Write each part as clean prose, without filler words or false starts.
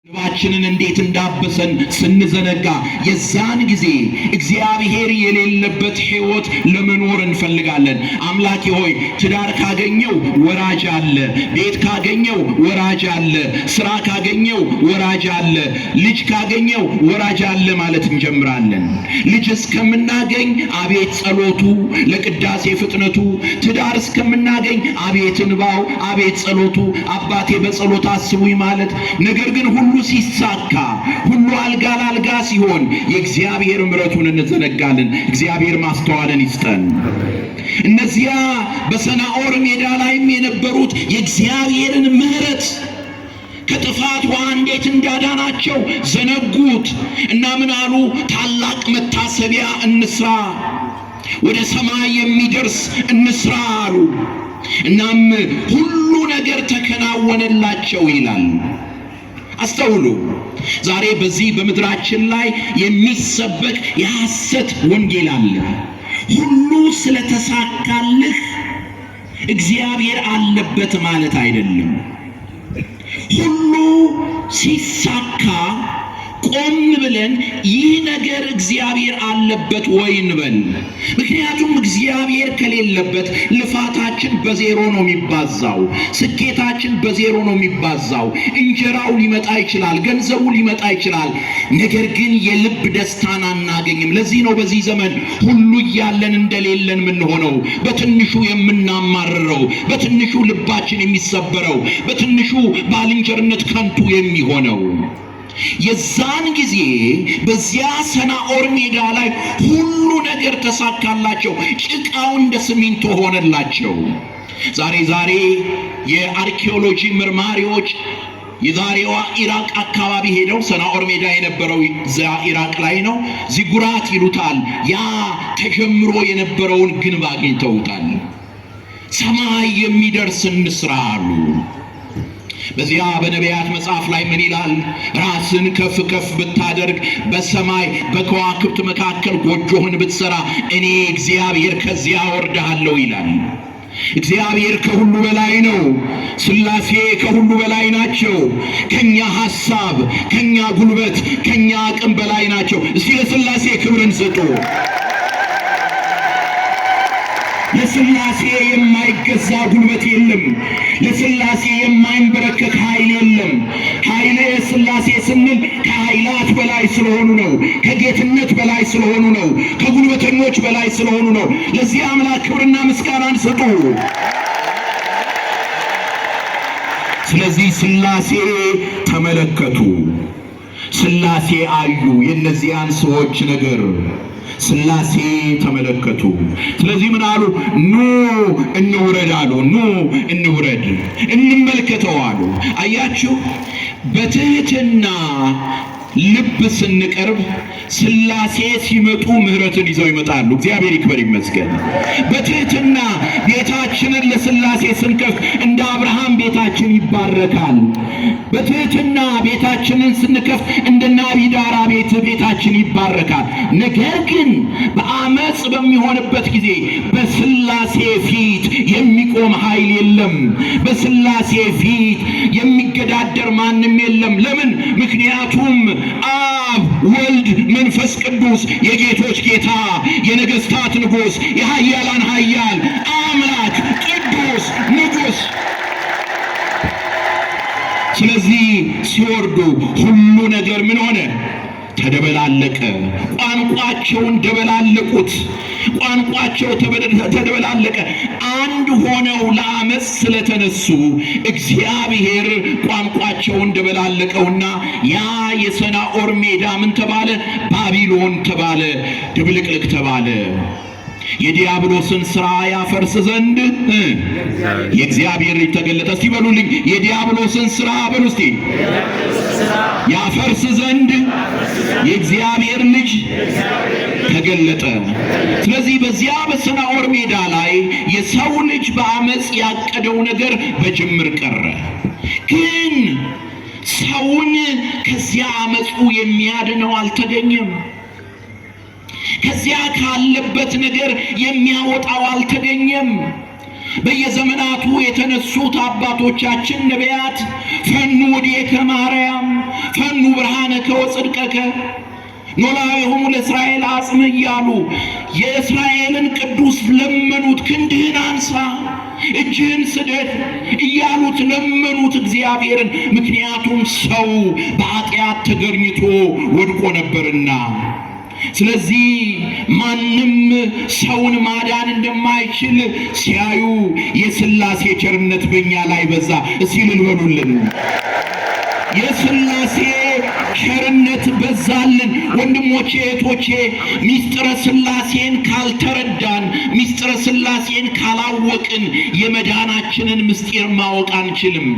ልባችንን እንዴት እንዳበሰን ስንዘነጋ የዛን ጊዜ እግዚአብሔር የሌለበት ሕይወት ለመኖር እንፈልጋለን። አምላኬ ሆይ ትዳር ካገኘው ወራጅ አለ፣ ቤት ካገኘው ወራጅ አለ፣ ስራ ካገኘው ወራጅ አለ፣ ልጅ ካገኘው ወራጅ አለ ማለት እንጀምራለን። ልጅ እስከምናገኝ አቤት ጸሎቱ ለቅዳሴ ፍጥነቱ፣ ትዳር እስከምናገኝ አቤት እንባው አቤት ጸሎቱ፣ አባቴ በጸሎት አስቡኝ ማለት ነገር ግን ሁሉ ሲሳካ ሁሉ አልጋ ለአልጋ ሲሆን የእግዚአብሔር ምሕረቱን እንዘነጋለን። እግዚአብሔር ማስተዋልን ይስጠን። እነዚያ በሰናዖር ሜዳ ላይም የነበሩት የእግዚአብሔርን ምሕረት ከጥፋት ውሃ እንዴት እንዳዳናቸው ዘነጉት እና ምን አሉ? ታላቅ መታሰቢያ እንስራ፣ ወደ ሰማይ የሚደርስ እንስራ አሉ። እናም ሁሉ ነገር ተከናወነላቸው ይላል። አስተውሉ። ዛሬ በዚህ በምድራችን ላይ የሚሰበክ የሐሰት ወንጌል አለ። ሁሉ ስለተሳካልህ እግዚአብሔር አለበት ማለት አይደለም። ሁሉ ሲሳካ ቆም ብለን ይህ ነገር እግዚአብሔር አለበት ወይ እንበል። ምክንያቱም እግዚአብሔር ከሌለበት ልፋታችን በዜሮ ነው የሚባዛው፣ ስኬታችን በዜሮ ነው የሚባዛው። እንጀራው ሊመጣ ይችላል፣ ገንዘቡ ሊመጣ ይችላል፣ ነገር ግን የልብ ደስታን አናገኝም። ለዚህ ነው በዚህ ዘመን ሁሉ እያለን እንደሌለን የምንሆነው፣ በትንሹ የምናማርረው፣ በትንሹ ልባችን የሚሰበረው፣ በትንሹ ባልንጀርነት ከንቱ የሚሆነው። የዛን ጊዜ በዚያ ሰናዖር ሜዳ ላይ ሁሉ ነገር ተሳካላቸው። ጭቃው እንደ ሲሚንቶ ሆነላቸው። ዛሬ የአርኪኦሎጂ ምርማሪዎች የዛሬዋ ኢራቅ አካባቢ ሄደው ሰናዖር ሜዳ የነበረው ኢራቅ ላይ ነው፣ ዚጉራት ይሉታል። ያ ተጀምሮ የነበረውን ግንብ አግኝተውታል። ሰማይ የሚደርስ እንስራ አሉ። በዚያ በነቢያት መጽሐፍ ላይ ምን ይላል? ራስን ከፍ ከፍ ብታደርግ በሰማይ በከዋክብት መካከል ጎጆህን ብትሰራ እኔ እግዚአብሔር ከዚያ ወርድሃለሁ ይላል። እግዚአብሔር ከሁሉ በላይ ነው። ሥላሴ ከሁሉ በላይ ናቸው። ከኛ ሐሳብ፣ ከኛ ጉልበት፣ ከኛ አቅም በላይ ናቸው። እስቲ ለሥላሴ ክብርን ስጡ። ለሥላሴ የማይገዛ ጉልበት የለም። ለሥላሴ የማይንበረከክ ኃይል የለም። ኃይለ ሥላሴ ስንል ከኃይላት በላይ ስለሆኑ ነው። ከጌትነት በላይ ስለሆኑ ነው። ከጉልበተኞች በላይ ስለሆኑ ነው። ለዚህ አምላክ ክብርና ምስጋናን ስጡ። ስለዚህ ሥላሴ ተመለከቱ፣ ሥላሴ አዩ የእነዚያን ሰዎች ነገር ሥላሴ ተመለከቱ። ስለዚህ ምን አሉ? ኑ እንውረድ አሉ። ኑ እንውረድ እንመልከተው አሉ። አያችሁ፣ በትህትና ልብ ስንቀርብ ሥላሴ ሲመጡ ምሕረትን ይዘው ይመጣሉ። እግዚአብሔር ይክበር ይመስገን። በትህትና ቤታችንን ለሥላሴ ስንከፍት እንደ አብርሃም ቤታችን ይባረካል። በትህትና ቤታችንን ስንከፍት እንደ ናቢዳራ ቤታችን ይባረካል። ነገር ግን በአመፅ በሚሆንበት ጊዜ በሥላሴ ፊት የሚቆም ኃይል የለም። በሥላሴ ፊት የሚገዳደር ማንም የለም። ለምን? ምክንያቱም አብ፣ ወልድ፣ መንፈስ ቅዱስ የጌቶች ጌታ፣ የነገስታት ንጉሥ፣ የኃያላን ኃያል አምላክ ቅዱስ ንጉሥ። ስለዚህ ሲወርዱ ሁሉ ነገር ምን ሆነ? ተደበላለቀ። ቋንቋቸውን ደበላለቁት። ቋንቋቸው ተደበላለቀ። አንድ ሆነው ለአመፅ ስለተነሱ እግዚአብሔር ቋንቋቸውን ደበላለቀውና ያ የሰናዖር ሜዳ ምን ተባለ? ባቢሎን ተባለ። ድብልቅልቅ ተባለ። የዲያብሎስን ሥራ ያፈርስ ዘንድ የእግዚአብሔር ልጅ ተገለጠ። እስቲ በሉልኝ፣ የዲያብሎስን ሥራ በሉ እስቲ። ያፈርስ ዘንድ የእግዚአብሔር ልጅ ተገለጠ። ስለዚህ በዚያ በሰናዖር ሜዳ ላይ የሰው ልጅ በአመፅ ያቀደው ነገር በጅምር ቀረ። ግን ሰውን ከዚያ አመፁ የሚያድነው አልተገኘም። ከዚያ ካለበት ነገር የሚያወጣው አልተገኘም። በየዘመናቱ የተነሱት አባቶቻችን ነቢያት ፈኑ ወዲከ ማርያም ፈኑ ብርሃነከ ወጽድቀከ ኖላዊሆሙ ለእስራኤል አጽም እያሉ የእስራኤልን ቅዱስ ለመኑት። ክንድህን አንሳ፣ እጅህን ስደድ እያሉት ለመኑት እግዚአብሔርን። ምክንያቱም ሰው በኃጢአት ተገርኝቶ ወድቆ ነበርና። ስለዚህ ማንም ሰውን ማዳን እንደማይችል ሲያዩ የሥላሴ ቸርነት በእኛ ላይ በዛ። እስቲ ልበሉልን፣ የሥላሴ ቸርነት በዛልን። ወንድሞቼ እህቶቼ፣ ሚስጥረ ሥላሴን ካልተረዳን፣ ሚስጥረ ሥላሴን ካላወቅን የመዳናችንን ምስጢር ማወቅ አንችልም።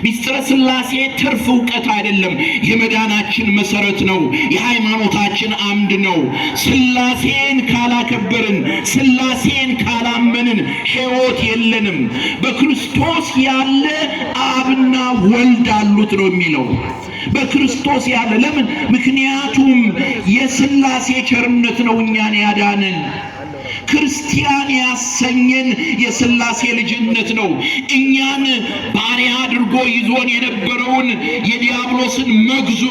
ሚስጥረ ሥላሴ ትርፍ ዕውቀት አይደለም፣ የመዳናችን መሰረት ነው፣ የሃይማኖታችን አምድ ነው። ሥላሴን ካላከበርን፣ ሥላሴን ካላመንን ሕይወት የለንም። በክርስቶስ ያለ አብና ወልድ አሉት ነው የሚለው። በክርስቶስ ያለ ለምን? ምክንያቱም የሥላሴ ቸርነት ነው እኛን ያዳነን። ክርስቲያን ያሰኘን የሥላሴ ልጅነት ነው። እኛን ባሪያ አድርጎ ይዞን የነበረውን የዲያብሎስን መግዞ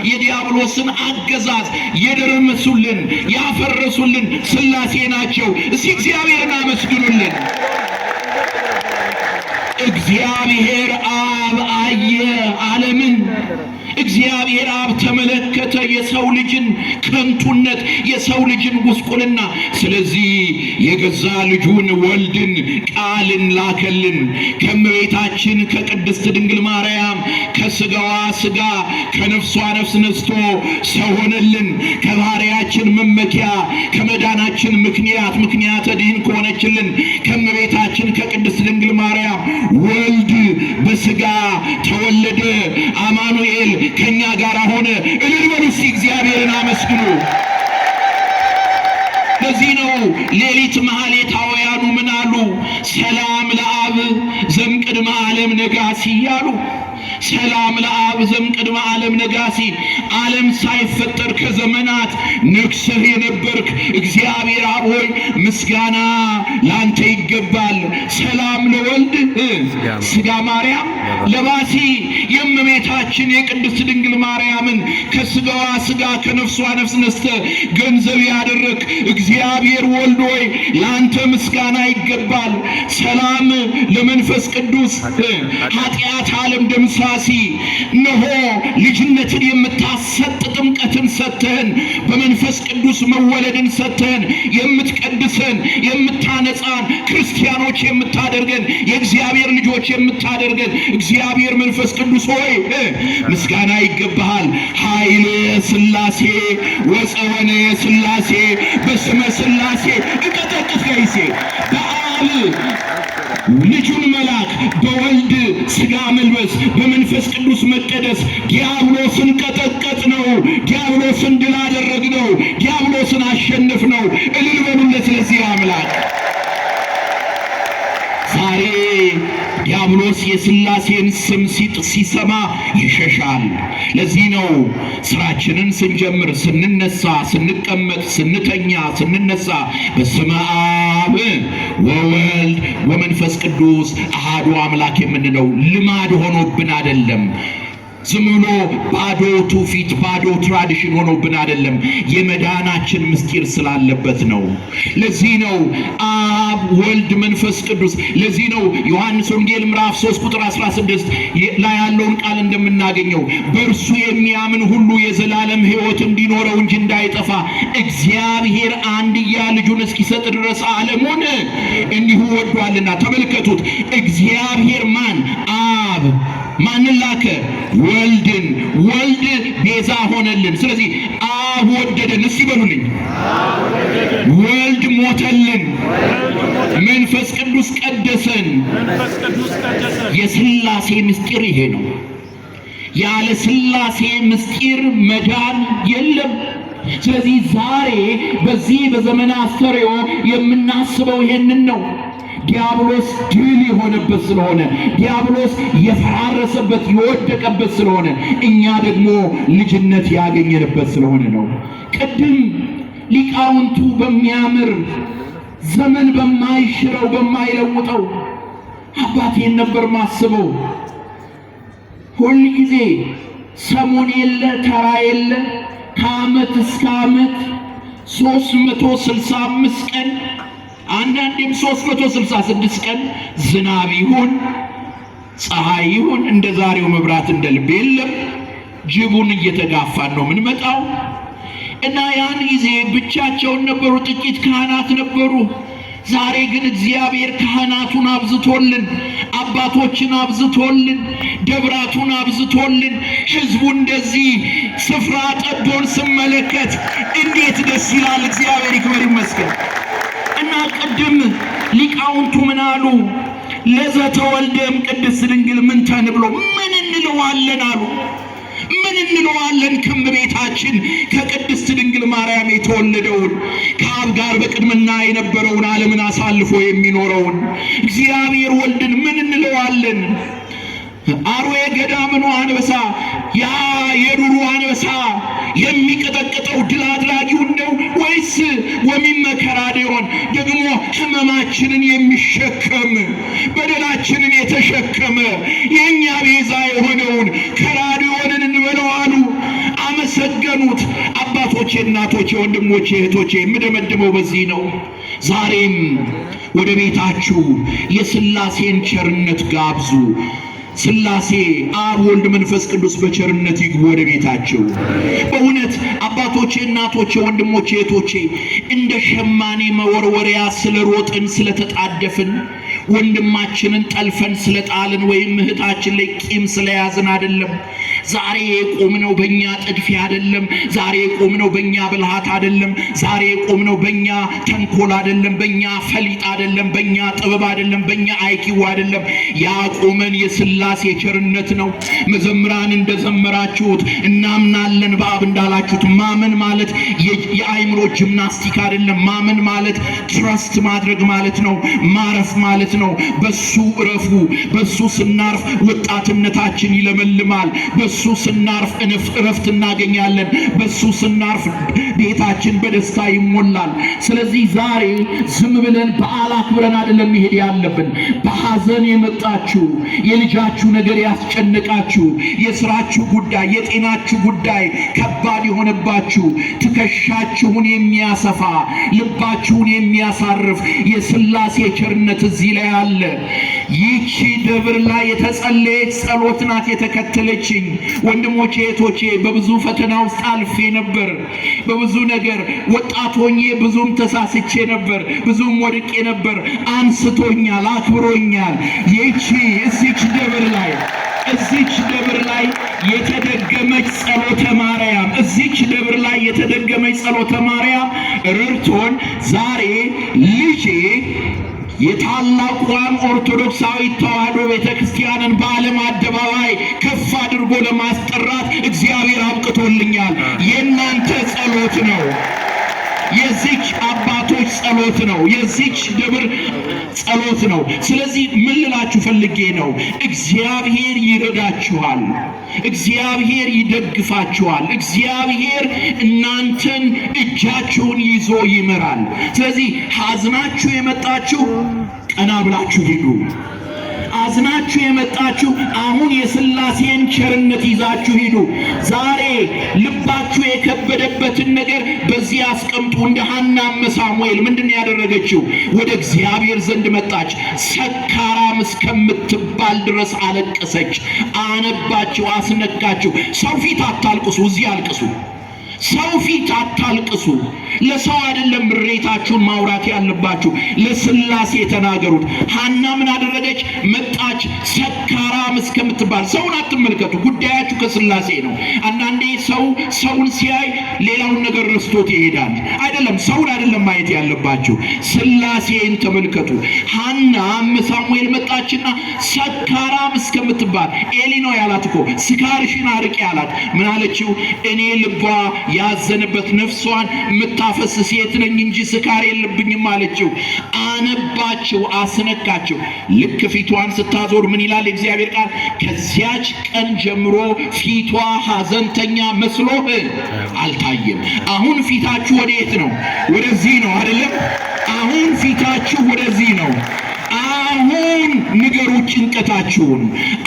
የዲያብሎስን አገዛዝ የደረመሱልን ያፈረሱልን ሥላሴ ናቸው። እስቲ እግዚአብሔርን አመስግኑልን። እግዚአብሔር አብ አየ ዓለምን። እግዚአብሔር አብ ተመለከተ የሰው ልጅን ከንቱነት፣ የሰው ልጅን ጉስቁልና። ስለዚህ የገዛ ልጁን ወልድን ቃልን ላከልን። ከእመቤታችን ከቅድስት ድንግል ማርያም ከሥጋዋ ሥጋ ከነፍሷ ነፍስ ነስቶ ሰው ሆነልን። ከባህሪያችን መመኪያ ከመዳናችን ምክንያተ ድኅን ከሆነችልን ከእመቤታችን ከቅድስት ድንግል ማርያም ወልድ በሥጋ ተወለደ። አማኑኤል ከኛ ጋር ሆነ። እልል በሉ እስቲ እግዚአብሔርን አመስግኑ። ለዚህ ነው ሌሊት ማህሌታውያኑ ምን አሉ? ሰላም ለአብ ዘእምቅድመ ዓለም ነጋሲ ያሉ። ሰላም ለአብ ዘእምቅድመ ዓለም ነጋሲ፣ ዓለም ሳይፈጠር ከዘመናት ነግሰህ የነበርክ እግዚአብሔር አብ ሆይ ምስጋና ላንተ ይገባል። ሰላም ለወልድ ሥጋ ማርያም ለባሲ፣ የእመቤታችን የቅድስት ድንግል ማርያምን ከሥጋዋ ሥጋ ከነፍሷ ነፍስ ነስተ ገንዘብ ያደረክ እግዚአብሔር ወልድ ሆይ ላንተ ምስጋና ይገባል። ሰላም ለመንፈስ ቅዱስ ኃጢአት ዓለም ደምሳሲ፣ እነሆ ልጅነትን የምታሰጥ ጥምቀትን ሰጥተህን፣ በመንፈስ ቅዱስ መወለድን ሰጥተህን፣ የምትቀድሰን የምታነጻን ክርስቲያኖች የምታደርገን የእግዚአብሔር ልጆች የምታደርገን እግዚአብሔር መንፈስ ቅዱስ ሆይ ምስጋና ይገባሃል። ኃይለ ሥላሴ ወፀወነ ሥላሴ በስመ ሥላሴ እቀጠቅጥ ገይሴ በአብ ልጁን መላክ በወልድ ሥጋ መልበስ በመንፈስ ቅዱስ መቀደስ ዲያብሎስን ቀጠቀጥ ነው። ዲያብሎስን ድል አደረግ ነው። ዲያብሎስን አሸነፍ ነው። እልል በሉለት ለዚህ አምላክ። ዛሬ ዲያብሎስ የሥላሴን ስም ሲሰማ ይሸሻል። ለዚህ ነው ስራችንን ስንጀምር፣ ስንነሳ፣ ስንቀመጥ፣ ስንተኛ፣ ስንነሳ በስመ አብ ወወልድ ወመንፈስ ቅዱስ አሐዱ አምላክ የምንለው ልማድ ሆኖብን አይደለም። ዝም ብሎ ባዶ ትውፊት ባዶ ትራዲሽን ሆኖብን አይደለም። የመዳናችን ምስጢር ስላለበት ነው። ለዚህ ነው አብ ወልድ መንፈስ ቅዱስ። ለዚህ ነው ዮሐንስ ወንጌል ምዕራፍ 3 ቁጥር 16 ላይ ያለውን ቃል እንደምናገኘው በእርሱ የሚያምን ሁሉ የዘላለም ሕይወት እንዲኖረው እንጂ እንዳይጠፋ እግዚአብሔር አንድያ ልጁን እስኪሰጥ ድረስ ዓለሙን እንዲሁ ወዷልና። ተመልከቱት። እግዚአብሔር ማን? አብ ማንን ላከ? ወልድን። ወልድ ቤዛ ሆነልን። ስለዚህ አብ ወደደን። እስቲ በሉልኝ። ወልድ ሞተልን። መንፈስ ቅዱስ ቀደሰን። የሥላሴ ምስጢር ይሄ ነው። ያለ ሥላሴ ምስጢር መዳን የለም። ስለዚህ ዛሬ በዚህ በዘመነ አስተርእዮ የምናስበው ይሄንን ነው። ዲያብሎስ ድል የሆነበት ስለሆነ፣ ዲያብሎስ የፈራረሰበት የወደቀበት ስለሆነ፣ እኛ ደግሞ ልጅነት ያገኘንበት ስለሆነ ነው። ቅድም ሊቃውንቱ በሚያምር ዘመን በማይሽረው በማይለውጠው አባቴን ነበር ማስበው። ሁል ጊዜ ሰሞን የለ ተራ የለ ከዓመት እስከ ዓመት 365 ቀን አንዳንዴም 366 ቀን ዝናብ ይሁን ፀሐይ ይሁን እንደ ዛሬው መብራት እንደ ልብ የለም። ጅቡን እየተጋፋን ነው የምንመጣው። እና ያን ጊዜ ብቻቸውን ነበሩ፣ ጥቂት ካህናት ነበሩ። ዛሬ ግን እግዚአብሔር ካህናቱን አብዝቶልን፣ አባቶችን አብዝቶልን፣ ደብራቱን አብዝቶልን፣ ሕዝቡ እንደዚህ ስፍራ ጠቦን ስመለከት እንዴት ደስ ይላል! እግዚአብሔር ይክበር ይመስገን። እና ቅድም ሊቃውንቱ ምን አሉ? ለዘተወልደም ቅድስት ድንግል ምን ተንብሎ ምን እንለዋለን አሉ። ምን እንለዋለን? ከእመቤታችን ከቅድስት ድንግል ማርያም የተወለደውን ከአብ ጋር በቅድምና የነበረውን ዓለምን አሳልፎ የሚኖረውን እግዚአብሔር ወልድን ምን እንለዋለን? አርዌ ገዳምኑ አንበሳ፣ ያ የዱሩ አንበሳ የሚቀጠቅጠው ድል አድራጊውን ነው ወይስ ወሚመከራዴዮን ደግሞ ሕመማችንን የሚሸከም በደላችንን የተሸከመ የእኛ ቤዛ የሆነውን ከራዲዮንን እንበለው አሉ። አመሰገኑት። አባቶቼ፣ እናቶቼ፣ ወንድሞቼ፣ እህቶቼ የምደመድመው በዚህ ነው። ዛሬም ወደ ቤታችሁ የሥላሴን ቸርነት ጋብዙ። ሥላሴ አብ ወልድ መንፈስ ቅዱስ በቸርነት ይግቡ ወደ ቤታቸው። በእውነት አባቶቼ፣ እናቶቼ፣ ወንድሞቼ፣ እህቶቼ እንደ ሸማኔ መወርወሪያ ስለሮጥን ስለተጣደፍን ወንድማችንን ጠልፈን ስለጣልን ወይም እህታችን ላይ ቂም ስለያዝን አይደለም። ዛሬ የቆምነው በእኛ ጥድፊያ አይደለም። ዛሬ የቆምነው በእኛ ብልሃት አይደለም። ዛሬ የቆምነው በእኛ ተንኮል አይደለም። በእኛ ፈሊጥ አይደለም። በእኛ ጥበብ አይደለም። በእኛ አይኪው አይደለም። ያቆመን የሥላሴ ቸርነት ነው። መዘምራን እንደዘመራችሁት እናምናለን በአብ እንዳላችሁት ማመን ማለት የአይምሮ ጂምናስቲክ አይደለም። ማመን ማለት ትረስት ማድረግ ማለት ነው። ማረፍ ማለት ነው። በሱ እረፉ። በሱ ስናርፍ ወጣትነታችን ይለመልማል። በሱ ስናርፍ እረፍት እናገኛለን። በሱ ስናርፍ ቤታችን በደስታ ይሞላል። ስለዚህ ዛሬ ዝም ብለን በዓል አክብረን አይደለም መሄድ ያለብን። በሐዘን የመጣችሁ የልጃችሁ ነገር ያስጨነቃችሁ፣ የስራችሁ ጉዳይ፣ የጤናችሁ ጉዳይ ከባድ የሆነባችሁ ትከሻችሁን የሚያሰፋ ልባችሁን የሚያሳርፍ የሥላሴ ቸርነት እዚህ ላይ አለ። ይቺ ደብር ላይ የተጸለየች ጸሎት ናት የተከተለችኝ። ወንድሞቼ፣ እህቶቼ በብዙ ፈተና ውስጥ አልፌ ነበር። በብዙ ነገር ወጣት ሆኜ ብዙም ተሳስቼ ነበር፣ ብዙም ወድቄ ነበር። አንስቶኛል፣ አክብሮኛል። እዚች ደብር ላይ የተደገመች ጸሎተ ማርያም ጸሎተ ማርያም ረድቶን ዛሬ ልጄ የታላቋን ኦርቶዶክሳዊት ተዋሕዶ ቤተክርስቲያንን በዓለም አደባባይ ከፍ አድርጎ ለማስጠራት እግዚአብሔር አብቅቶልኛል። የእናንተ ጸሎት ነው። የዚች አባቶች ጸሎት ነው። የዚች ደብር ጸሎት ነው። ስለዚህ ምን ልላችሁ ፈልጌ ነው? እግዚአብሔር ይረዳችኋል። እግዚአብሔር ይደግፋችኋል። እግዚአብሔር እናንተን እጃችሁን ይዞ ይመራል። ስለዚህ ሐዘናችሁ የመጣችሁ ቀና ብላችሁ ሂዱ። አዝናችሁ የመጣችሁ አሁን የሥላሴን ቸርነት ይዛችሁ ሂዱ። ዛሬ ልባችሁ የከበደበትን ነገር በዚህ አስቀምጡ። እንደ ሐናም ሳሙኤል ምንድን ያደረገችው? ወደ እግዚአብሔር ዘንድ መጣች። ሰካራም እስከምትባል ድረስ አለቀሰች፣ አነባችሁ፣ አስነካችሁ። ሰው ፊት አታልቅሱ፣ እዚህ አልቅሱ። ሰው ፊት አታልቅሱ። ለሰው አይደለም ምሬታችሁን ማውራት ያለባችሁ፣ ለሥላሴ ተናገሩት። ሐና ምን አደረገች? መጣች። ሰካራም እስከምትባል። ሰውን አትመልከቱ፣ ጉዳያችሁ ከሥላሴ ነው። አንዳንዴ ሰውን ሲያይ ሌላውን ነገር ረስቶት ይሄዳል። አይደለም፣ ሰውን አይደለም ማየት ያለባችሁ፣ ሥላሴን ተመልከቱ። ሐና ሳሙኤል መጣችና ሰካራም እስከምትባል ኤሊ ነው ያላት እኮ ስካርሽን አርቂ ያላት። ምን አለችው? እኔ ልቧ ያዘነበት ነፍሷን የምታፈስ ሴት ነኝ እንጂ ስካር የለብኝም አለችው። አነባቸው፣ አስነካቸው። ልክ ፊቷን ስታዞር ምን ይላል እግዚአብሔር ቃል? ከዚያች ቀን ጀምሮ ፊቷ ሐዘንተኛ መስሎ አልታየም። አሁን ፊታችሁ ወዴት ነው? ወደዚህ ነው አይደለም? አሁን ፊታችሁ ወደዚህ ነው። አሁን ንገሩ ጭንቀታችሁን፣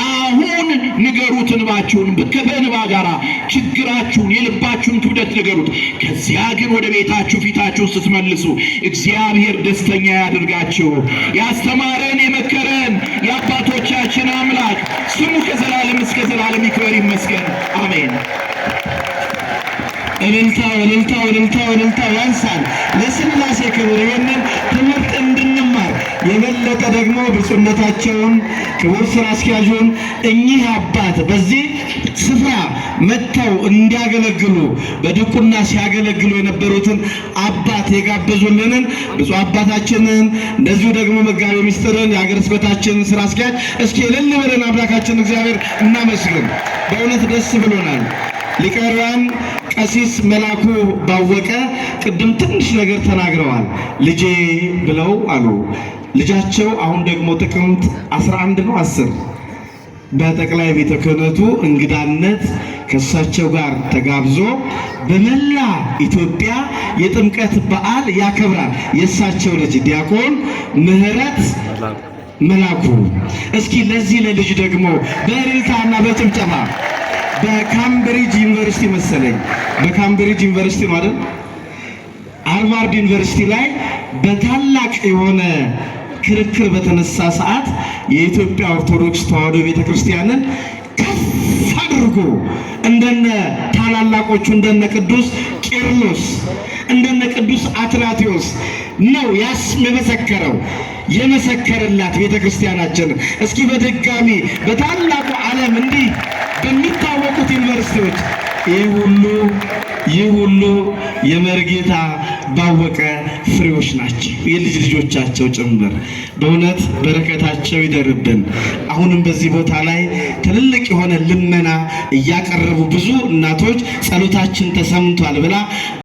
አሁን ንገሩት እንባችሁን፣ ከበእንባ ጋር ችግራችሁን፣ የልባችሁን ክብደት ንገሩት። ከዚያ ግን ወደ ቤታችሁ ፊታችሁን ስትመልሱ እግዚአብሔር ደስተኛ ያድርጋችሁ። ያስተማረን የመከረን የአባቶቻችን አምላክ ስሙ ከዘላለም እስከ ዘላለም ይክበር ይመስገን። አሜን። እልልታ ያንሳል። ለሥላሴ ክብር ይህንን ትምህርት እንድንማር የበለጠ ደግሞ ብፁዕነታቸውን ክቡር ሥራ አስኪያጁን እኚህ አባት በዚህ ስፍራ መጥተው እንዲያገለግሉ በድቁና ሲያገለግሉ የነበሩትን አባት የጋበዙልንን ብፁዕ አባታችንን እንደዚሁ ደግሞ መጋቤ ምስጢርን የሀገረ ስብከታችንን ሥራ አስኪያጅ እስኪ እልል ብለን አምላካችን እግዚአብሔር እናመስግን። በእውነት ደስ ብሎናል። ሊቀ ሕሩያን ቀሲስ መላኩ ባወቀ ቅድም ትንሽ ነገር ተናግረዋል። ልጄ ብለው አሉ። ልጃቸው አሁን ደግሞ ጥቅምት 11 ነው 10 በጠቅላይ ቤተ ክህነቱ እንግዳነት ከእሳቸው ጋር ተጋብዞ በመላ ኢትዮጵያ የጥምቀት በዓል ያከብራል። የእሳቸው ልጅ ዲያቆን ምህረት መላኩ እስኪ ለዚህ ለልጅ ደግሞ በእልልታና በጭብጨባ በካምብሪጅ ዩኒቨርሲቲ መሰለኝ በካምብሪጅ ዩኒቨርሲቲ ነው አይደል? ሃርቫርድ ዩኒቨርሲቲ ላይ በታላቅ የሆነ ክርክር በተነሳ ሰዓት የኢትዮጵያ ኦርቶዶክስ ተዋሕዶ ቤተክርስቲያንን ከፍ አድርጎ እንደነ ታላላቆቹ እንደነ ቅዱስ ቄርሎስ እንደነ ቅዱስ አትናቴዎስ ነው የመሰከረው የመሰከረላት ቤተክርስቲያናችን። እስኪ በድጋሚ በታላቁ ዓለም እንዲህ በሚታወቁት ዩኒቨርሲቲዎች ይህ ሁሉ የመርጌታ ባወቀ ፍሬዎች ናቸው፣ የልጅ ልጆቻቸው ጭምር። በእውነት በረከታቸው ይደርብን። አሁንም በዚህ ቦታ ላይ ትልልቅ የሆነ ልመና እያቀረቡ ብዙ እናቶች ጸሎታችን ተሰምቷል ብላ